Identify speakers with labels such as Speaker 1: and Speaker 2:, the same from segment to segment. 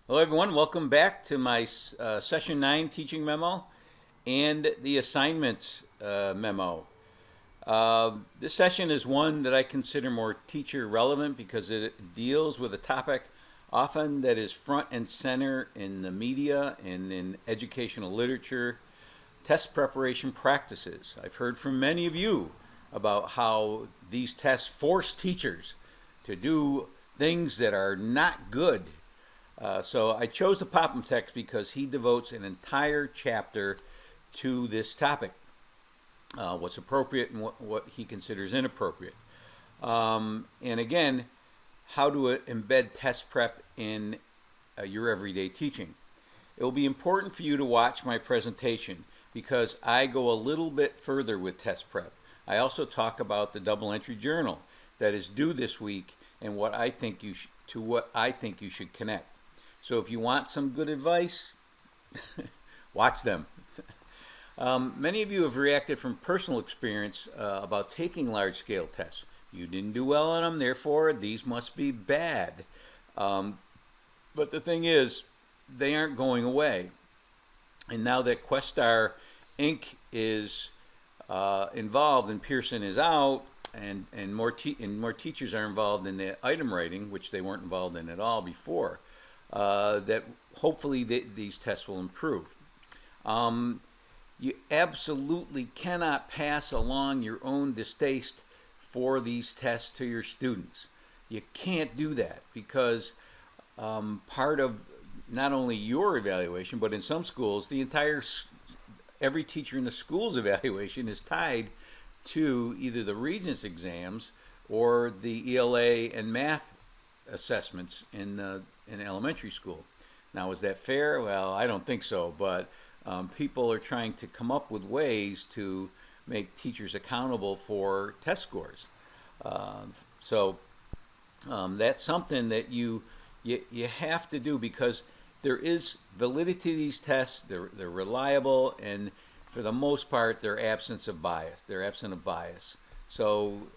Speaker 1: Hello, everyone. Welcome back to my Session 9 teaching memo and the assignments memo. This session is one that I consider more teacher relevant because it deals with a topic often that is front and center in the media and in educational literature: test preparation practices. I've heard from many of you about how these tests force teachers to do things that are not good. So I chose the Popham text because he devotes an entire chapter to this topic, what's appropriate and what he considers inappropriate. And again, how to embed test prep in your everyday teaching. It will be important for you to watch my presentation because I go a little bit further with test prep. I also talk about the double entry journal that is due this week and what I think you should connect. So if you want some good advice, watch them. Many of you have reacted from personal experience about taking large-scale tests. You didn't do well on them, therefore these must be bad. But the thing is, they aren't going away. And now that Questar Inc. is involved and Pearson is out, and more teachers are involved in the item writing, which they weren't involved in at all before, that hopefully these tests will improve. You absolutely cannot pass along your own distaste for these tests to your students. You can't do that because part of not only your evaluation, but in some schools, every teacher in the school's evaluation is tied to either the Regents exams or the ELA and math assessments in elementary school. Now, is that fair? Well, I don't think so, but people are trying to come up with ways to make teachers accountable for test scores. So that's something that you have to do because there is validity to these tests. They're reliable, and for the most part, they're absent of bias. So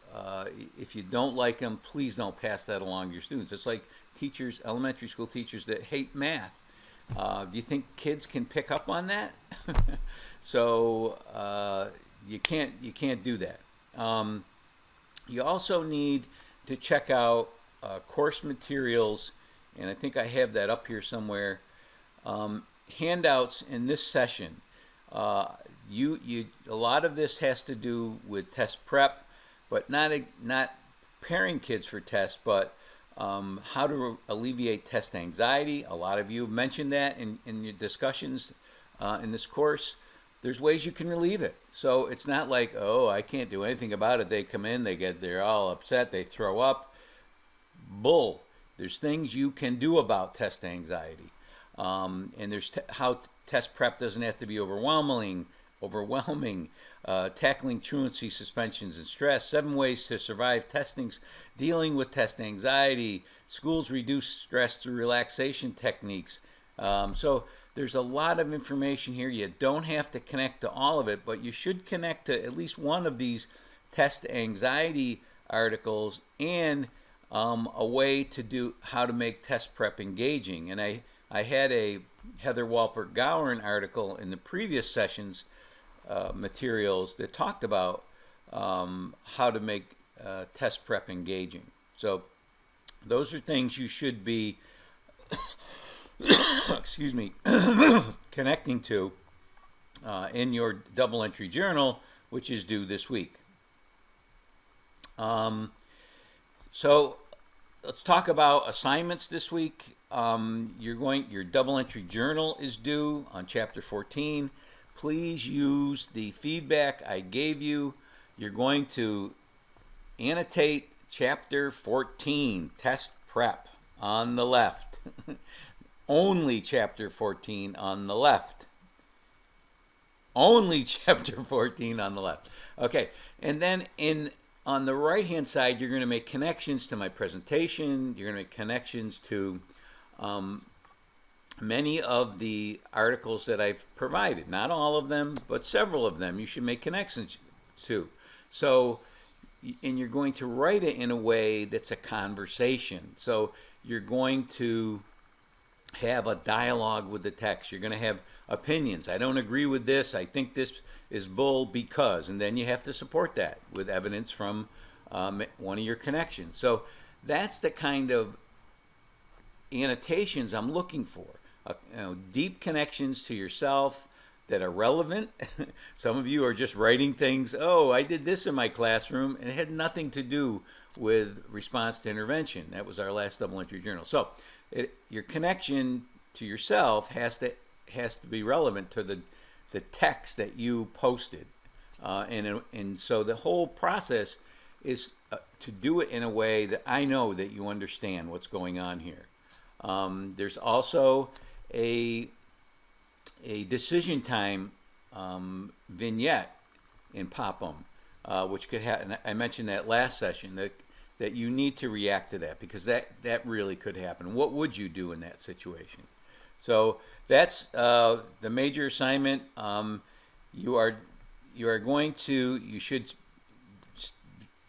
Speaker 1: if you don't like them, please don't pass that along to your students. It's like teachers, elementary school teachers that hate math. Do you think kids can pick up on that? So you can't do that. You also need to check out course materials, and I think I have that up here somewhere. Handouts in this session. A lot of this has to do with test prep, but not preparing kids for tests, but how to alleviate test anxiety. A lot of you have mentioned that in your discussions in this course. There's ways you can relieve it. So it's not like, oh, I can't do anything about it. They come in, they're all upset, they throw up. Bull. There's things you can do about test anxiety. And there's how test prep doesn't have to be overwhelming, tackling truancy, suspensions, and stress, 7 ways to survive testings, dealing with test anxiety, schools reduce stress through relaxation techniques. So there's a lot of information here. You don't have to connect to all of it, but you should connect to at least one of these test anxiety articles and a way to do how to make test prep engaging. And I had a Heather Walpert Gowan article in the previous sessions materials that talked about how to make test prep engaging. So those are things you should be excuse me connecting to in your double entry journal, which is due this week. So let's talk about assignments this week. Your double entry journal is due on chapter 14. Please use the feedback I gave you. You're going to annotate chapter 14, test prep, on the left. Only chapter 14 on the left. Only chapter 14 on the left. Okay, and then on the right hand side, you're going to make connections to my presentation. You're going to make connections to many of the articles that I've provided. Not all of them, but several of them you should make connections to. So, and you're going to write it in a way that's a conversation. So you're going to have a dialogue with the text. You're going to have opinions. I don't agree with this. I think this is bull because, and then you have to support that with evidence from one of your connections. So that's the kind of annotations I'm looking for. Deep connections to yourself that are relevant. Some of you are just writing things, oh, I did this in my classroom, and it had nothing to do with response to intervention. That was our last double entry journal. So your connection to yourself has to be relevant to the text that you posted. And so the whole process is to do it in a way that I know that you understand what's going on here. There's also a decision time vignette in POPM, which could happen. I mentioned that last session, that you need to react to that, because that really could happen. What would you do in that situation? So that's the major assignment. You should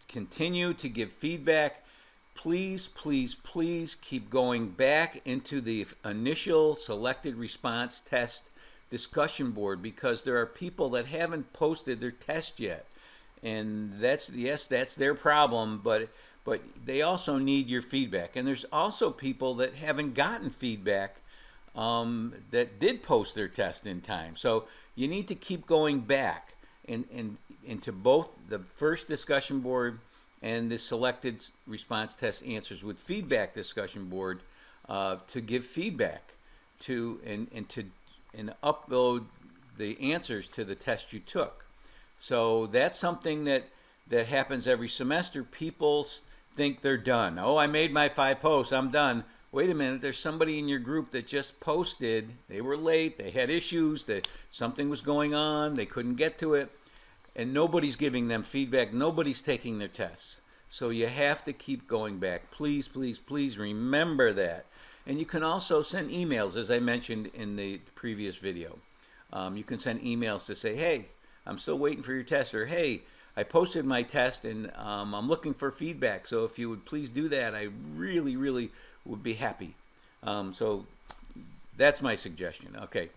Speaker 1: continue to give feedback. Please, please, please keep going back into the initial selected response test discussion board, because there are people that haven't posted their test yet, and that's their problem, but they also need your feedback. And there's also people that haven't gotten feedback that did post their test in time. So you need to keep going back into both the first discussion board and the selected response test answers with feedback discussion board to give feedback to and upload the answers to the test you took. So that's something that happens every semester. People think they're done. Oh, I made my 5 posts, I'm done. Wait a minute, there's somebody in your group that just posted. They were late, they had issues, something was going on, they couldn't get to it, and nobody's giving them feedback, nobody's taking their tests. So you have to keep going back. Please, please, please remember that. And you can also send emails, as I mentioned in the previous video. You can send emails to say, hey, I'm still waiting for your test, or hey, I posted my test and I'm looking for feedback. So if you would please do that, I really, really would be happy. So that's my suggestion. Okay.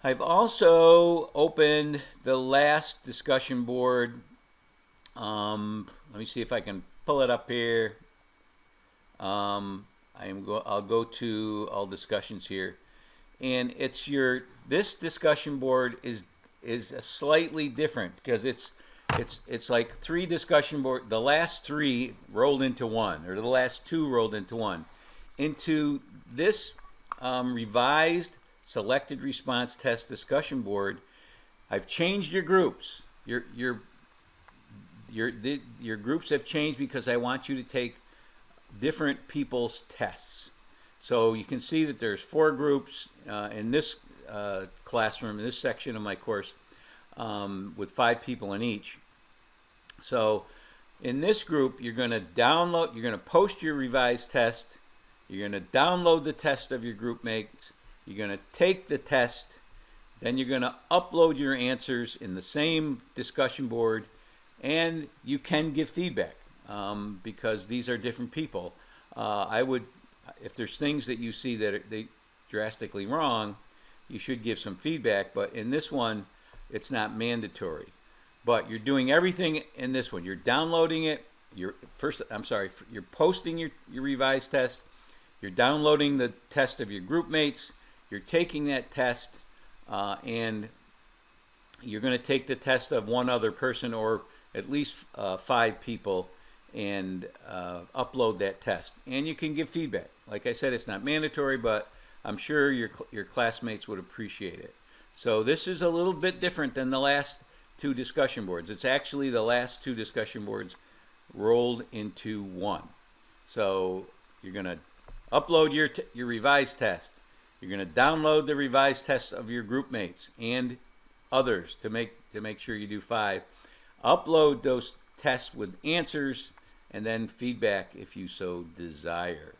Speaker 1: I've also opened the last discussion board. Let me see if I can pull it up here. I'll go to all discussions here, and this discussion board is slightly different, because it's like 3 discussion board. The last 3 rolled into one, or the last 2 rolled into one. Into this revised selected response test discussion board, I've changed your groups. Your groups have changed because I want you to take different people's tests. So you can see that there's 4 groups in this classroom, in this section of my course, with 5 people in each. So in this group, you're going to post your revised test, you're going to download the test of your group mates, you're going to take the test, then you're going to upload your answers in the same discussion board, and you can give feedback. Because these are different people. If there's things that you see that are drastically wrong, you should give some feedback. But in this one, it's not mandatory. But you're doing everything in this one. You're downloading it. You're posting your revised test. You're downloading the test of your group mates. You're taking that test, and you're going to take the test of one other person, or at least 5 people, and upload that test. And you can give feedback. Like I said, it's not mandatory, but I'm sure your classmates would appreciate it. So this is a little bit different than the last 2 discussion boards. It's actually the last 2 discussion boards rolled into one. So you're going to upload your revised test. You're going to download the revised test of your group mates and others to make sure you do 5. Upload those tests with answers, and then feedback if you so desire.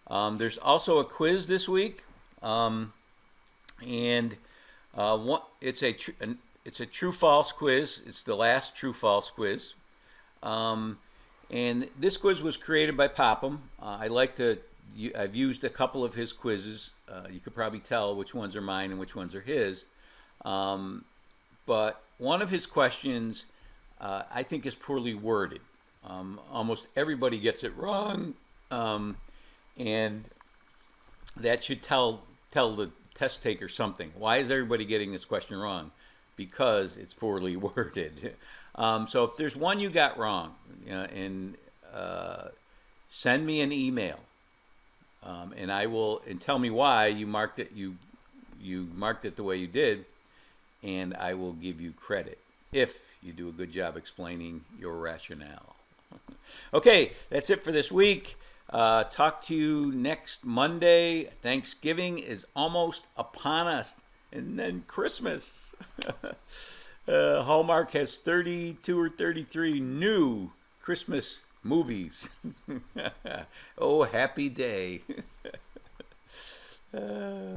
Speaker 1: There's also a quiz this week, and it's a true-false quiz. It's the last true-false quiz, and this quiz was created by POPM. I like to I've used a couple of his quizzes. You could probably tell which ones are mine and which ones are his. But one of his questions I think is poorly worded. Almost everybody gets it wrong, and that should tell the test taker something. Why is everybody getting this question wrong? Because it's poorly worded. So if there's one you got wrong, and send me an email, and I will, and tell me why you marked it. You marked it the way you did, and I will give you credit if you do a good job explaining your rationale. Okay, that's it for this week. Talk to you next Monday. Thanksgiving is almost upon us, and then Christmas. Hallmark has 32 or 33 new Christmas movies. Oh, happy day.